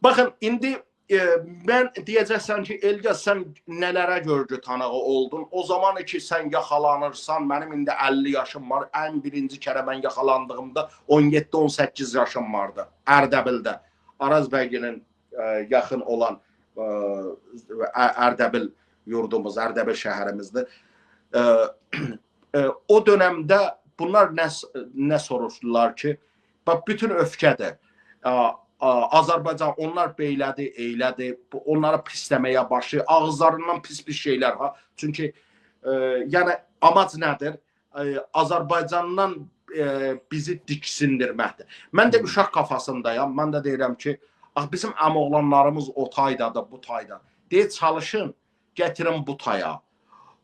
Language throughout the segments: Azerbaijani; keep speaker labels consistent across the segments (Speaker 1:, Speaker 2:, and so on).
Speaker 1: Baxın, indi mən deyəcəksən ki, Elgəz, sən nələrə görgü tanığı oldun? O zaman ki, sən yaxalanırsan, mənim indi 50 yaşım var. Ən birinci kərə mən yaxalandığımda 17-18 yaşım vardı Ərdəbildə. Araz bəyginin yaxın olan Ərdəbil yurdumuz, Ərdəbil şəhərimizdir. O dönəmdə bunlar nə soruşdular ki, bax, bütün öfkədir. Azərbaycan, onlar beylədi, eylədi, onları pisləməyə başlayır, ağızlarından pis şeylər. Çünki yəni amac nədir? Azərbaycandan bizi diksindirməkdir. Mən də uşaq kafasındayam, mən də deyirəm ki, bizim əmoğlanlarımız o taydadır, bu tayda. Deyir, çalışın, gətirin bu taya.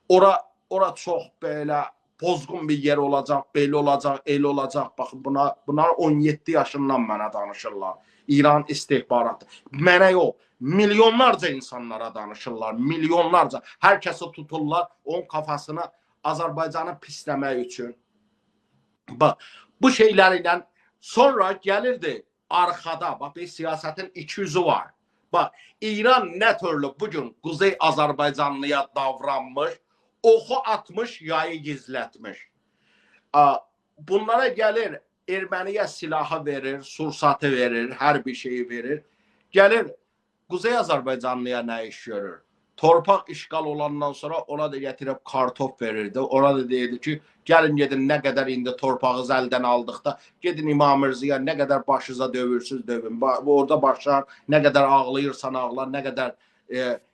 Speaker 1: Ora çox belə pozğun bir yer olacaq, belə olacaq, elə olacaq. Baxın, bunlar 17 yaşından mənə danışırlar. İran istihbaratı. Mənə yox, milyonlarca insanlara danışırlar, milyonlarca. Hər kəsi tuturlar, onun kafasını Azərbaycanı pisləmək üçün. Bax, bu şeylər ilə sonra gəlirdi arxada, bax, bir siyasətin iki yüzü var. Bax, İran nə türlü bugün Quzey Azərbaycanlıya davranmış, oxu atmış, yayı gizlətmiş. Bunlara gəlir, Erməniyə silahı verir, sursatı verir, hər bir şeyi verir. Gəlir, Quzey Azərbaycanlıya nə iş görür? Torpaq işgal olandan sonra ona da gətirib kartof verirdi. Ona da deyirdi ki, gəlin gedin, nə qədər indi torpağınızı əldən aldıqda, gedin İmam Mirzəyə, nə qədər başınıza dövürsüz, dövün. Orada başlar, nə qədər ağlayırsan ağlar, nə qədər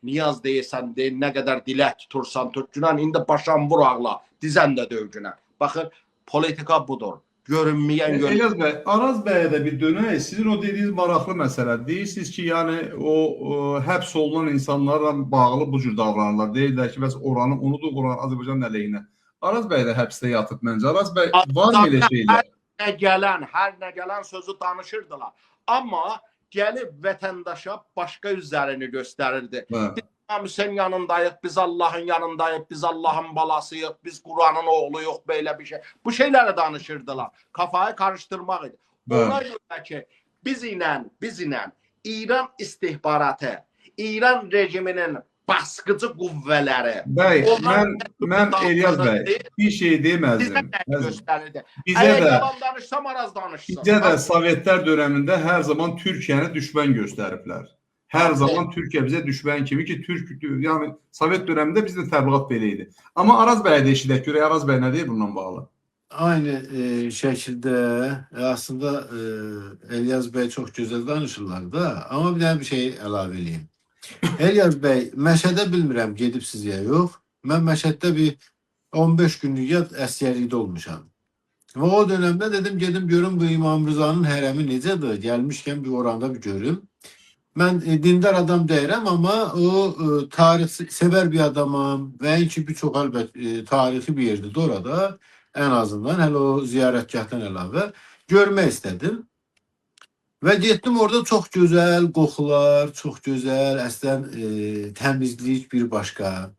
Speaker 1: niyaz deyirsən deyin, nə qədər dilək tutursan tut, günən indi başan vur ağla, dizən də döv günən. Baxın, politika budur. Görünməyən görünməyən.
Speaker 2: Elaz bəy, Araz bəyə də bir dönək. Sizin o dediyiniz maraqlı məsələ. Deyirsiniz ki, yəni o həbs olunan insanlarla bağlı bu cür davranırlar. Deyirlər ki, bəs oranı unuduq, oranı Azərbaycan əleyhinə. Araz bəy də həbsdə yatıb məncə. Araz bəy, var mı elə şeylər?
Speaker 1: Hər nə gələn sözü danışırdılar. Amma gəlib vətəndaşa başqa üzlərini göstərirdi. Biz sen yanındayıq, biz Allahın yanındayıq, biz Allahın balasıyıq, biz Kur'an'ın oğluyuq, belə bir şey. Bu şeyləri danışırdılar. Kafayı karıştırmaq idi. Ona görə ki, biz ilə İran istihbaratı, İran rejiminin baskıcı qüvvələri.
Speaker 2: Bəy, mən Eliyaz bəy, bir şey deməzdim.
Speaker 1: Bizə
Speaker 2: də Sovetlər dönəmində hər zaman Türkiyəni düşmən göstəriblər. Hər zaman Türkiyə bizə düşmən kimi ki, yəni Sovet dönəmində bizdə təbliğat belə idi. Amma Araz bəy də eşidək görək, Araz bəy nə deyir bununla bağlı?
Speaker 3: Aynı şəkildə aslında Eliyaz bəy çox gözəl danışırlar da, amma bir dənə bir şey əlavə edeyim. Eliyaz bəy, Məşədə bilmirəm gedibsiz ya yox. Mən Məşəddə bir 15 günlük yad əsgərlikdə olmuşam. Və o dönəmdə dedim, gedim görüm bu İmam Rızanın hərəmi necədir, gəlmişkən bir oranda bir görüm. Mən dindar adam deyirəm, amma o tarix sevər bir adamam və ki, birçok əlbət tarixi bir yerdir orada, ən azından hələ o ziyarətgahdan əlavə görmək istədim. Və getdim, orada çox gözəl qoxular, çox gözəl, əslən təmizlik bir başqa.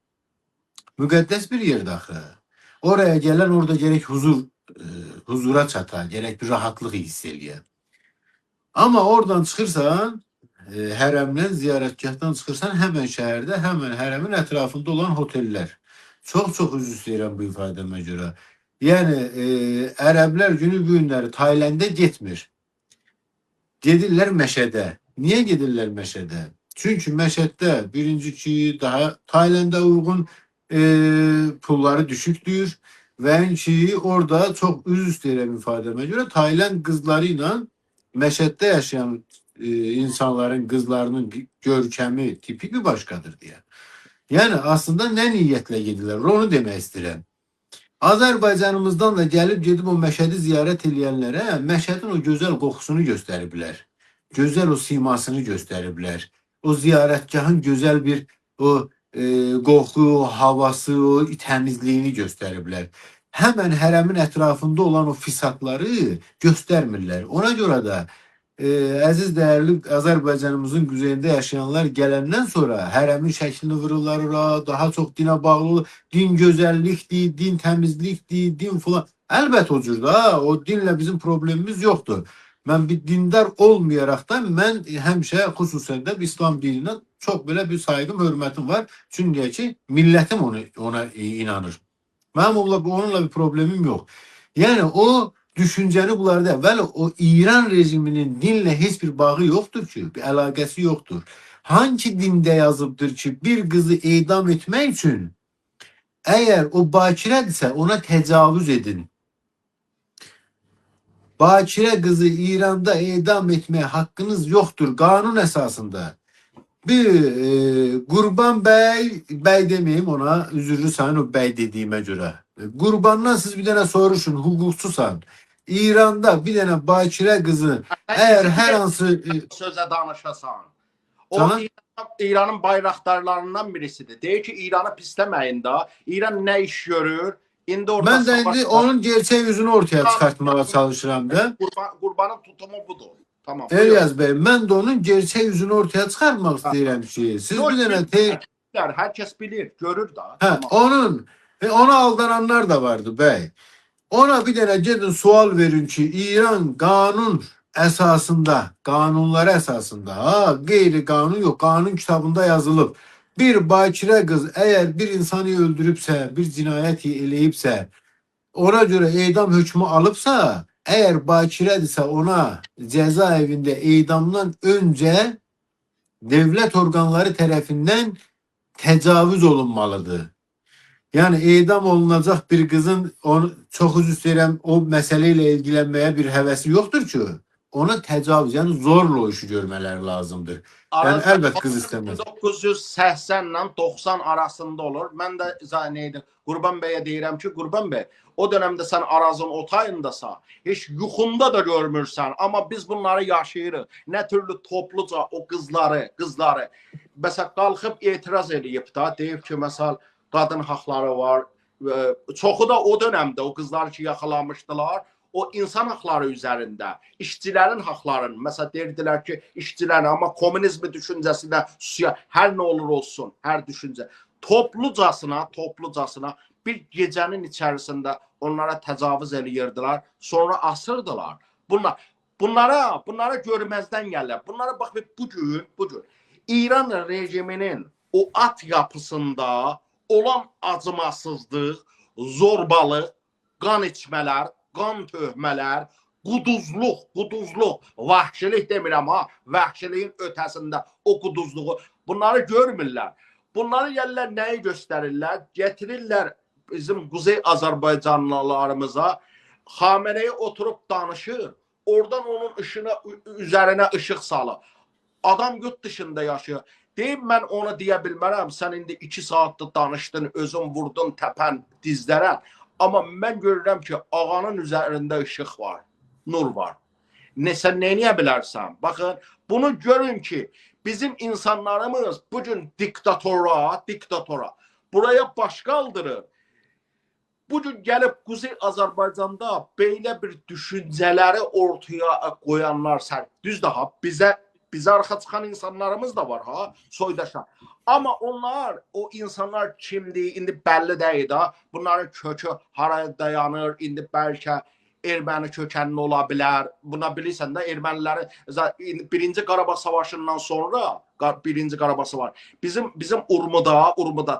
Speaker 3: Müqəddəs bir yerdir axı. Oraya gələn orada gərək huzura çata, gərək bir rahatlıq hiss eləyən. Amma oradan çıxırsan, hərəmdən, ziyarətgahdan çıxırsan, həmən şəhərdə, həmən hərəmin ətrafında olan otellər. Çox üzr istəyirəm bu ifadəmə görə. Yəni, ərəblər günü bu günləri Tayland'a getmir. Gedirlər Məşədə. Niyə gedirlər Məşədə? Çünki Məşəddə birinci ki, daha Tayland'a uyğun pulları düşükdür və ki, orada çox üzr istəyirəm ifadəmə görə Tayland qızları ilə Məşəddə yaşayan insanların, qızlarının görkəmi, tipi bir başqadır deyə. Yəni, aslında nə niyyətlə gedirlər, onu demək istəyirəm. Azərbaycanımızdan da gedib o Məşədi ziyarət edənlərə Məşədin o gözəl qoxusunu göstəriblər. Gözəl o simasını göstəriblər. O ziyarətgahın gözəl bir o qoxu, o havası, o təmizliyini göstəriblər. Həmən hərəmin ətrafında olan o fisatları göstərmirlər. Ona görə də əziz dəyərli Azərbaycanımızın quzeyində yaşayanlar gələndən sonra hərəmin şəklini vururlar, daha çox dinə bağlı, din gözəllikdir, din təmizlikdir, din falan. Əlbət o cür da, o dinlə bizim problemimiz yoxdur. Mən bir dindar olmayaraqdan mən həmişə xüsusən də İslam dininə çox belə bir sayğım, hörmətim var. Çünki ki millətim ona inanır. Mənim onunla bir problemim yox. Yəni o düşüncəni bunlarda, bəli, o İran rejiminin dinlə heç bir bağı yoxdur ki, bir əlaqəsi yoxdur. Hangi dində yazıbdır ki, bir qızı edam etmək üçün əgər o bakirədirsə ona təcavüz edin. Bakirə qızı İranda edam etməyə haqqınız yoxdur qanun əsasında. Bir Qurban bəy deməyim ona, üzürlü sayın o bəy dediyimə görə. Qurbandan siz bir dənə soruşun, hüquqçusan. İranda bir dənə bakirə qızı əgər hər hansı
Speaker 1: sözə danışasan. O
Speaker 3: Sana?
Speaker 1: İranın bayraqdarlarından birisidir. Deyir ki, İranı pisləməyin də. İran nə iş görür? İndi orada
Speaker 3: mən də indi onun gerçək yüzünü ortaya çıxartmağa çalışıram da.
Speaker 1: Qurbanın tutumu budur. Tamam.
Speaker 3: Elyas bəy, mən də onun gerçək yüzünü ortaya çıxarmaq istəyirəm ki, siz bir dənə
Speaker 1: hər kəs bilir, görür də.
Speaker 3: hə, ona aldananlar da vardı bəy. Ona bir dənə gedin sual verin ki, İran qanun əsasında, qanunları əsasında, qeyri qanun yox, qanun kitabında yazılıb. Bir bakirə qız əgər bir insanı öldürübsə, bir cinayət eləyibsə, ona görə edam hökmü alıbsa, əgər bakirədirsə ona cəzaevində edamdan öncə devlət orqanları tərəfindən təcavüz olunmalıdır. Yəni edam olunacaq bir qızın çox üzr istəyirəm, o məsələ ilə ilgilənməyə bir həvəsi yoxdur ki, ona təcavüz, yəni zorla o işi görmələri lazımdır. Yəni əlbət qız istəməz.
Speaker 1: 1980 ilə 90 arasında olur. Mən də Qurban bəyə deyirəm ki, Qurban bəy, o dönemdə sən Arazın otayındasa, heç yuxunda da görmürsən. Amma biz bunları yaşayırıq. Nə türlü topluca o qızları. Məsələn, qalxıb etiraz edib da, deyib ki, məsəl, qadın haqları var. Çoxu da o dönemdə o qızları ki, yaxalamışdılar. O insan haqları üzərində, işçilərin haqlarını, məsələn, deyirdilər ki, işçilərin, amma komünizmi düşüncəsinə, hər nə olur olsun, hər düşüncə, toplucasına bir gecənin içərisində onlara təcavüz edirdilər, sonra asırdılar. Bunlara görməzdən gəlirlər. Bunlara bax, bugün İran rejiminin o at yapısında olan acımasızlıq, zorbalıq, qan içmələr, qan töhmələr, quduzluq, vəhşilik demirəm ha, vəhşiliyin ötəsində o quduzluğu, bunları görmürlər. Bunları gəlirlər, nəyi göstərirlər? Getirirlər bizim Quzey Azərbaycanlılarımıza, Xameneyi oturub danışır, oradan onun üzərinə ışıq salır. Adam yurt dışında yaşıyor. Deyim, mən onu deyə bilmərəm, sən indi 2 saatdır danışdın, özün vurdun təpən dizlərə. Amma mən görürəm ki, ağanın üzərində işıq var, nur var. Sən neyə bilərsən? Baxın, bunu görün ki, bizim insanlarımız bugün diktatora, buraya baş qaldırır. Bugün gəlib Quzey Azərbaycanda belə bir düşüncələri ortaya qoyanlar, düz daha bizə arxa çıxan insanlarımız da var ha, soydaşlar. Amma onlar, o insanlar kimdir, indi bəlli deyil da, bunların kökü haraya dayanır, indi bəlkə erməni kökənli ola bilər. Buna bilirsən də, ermənilərin 1-ci Qarabağ Savaşından sonra, 1-ci Qarabağ Savaşı, bizim Urmuda,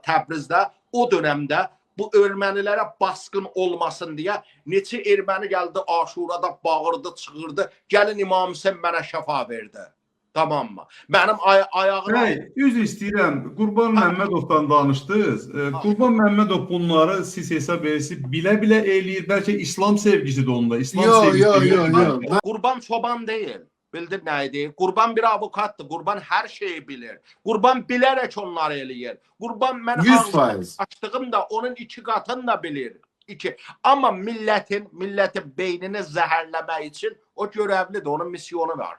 Speaker 1: Təbrizdə o dönemdə bu ermənilərə baskın olmasın deyə neçə erməni gəldi Aşurada bağırdı, çığırdı, gəlin İmam Hüseyin mənə şəfa verdi. Tamam mı? Mənim ayağına...
Speaker 2: Üzr istəyirəm, Qurban Məmmədovdan danışdınız. Qurban Məmmədov bunları siz hesab edirsiniz, bilə-bilə eləyir, bəlkə İslam sevgisi də onda.
Speaker 3: Yox.
Speaker 1: Qurban çoban deyil. Bildir nə idi? Qurban bir avukatdır. Qurban hər şeyi bilir. Qurban bilərək onları eləyir. Qurban mən açdığım da onun 2 qatını da bilir. Amma millətin beynini zəhərləmək üçün o görəvlidir, onun misyonu var.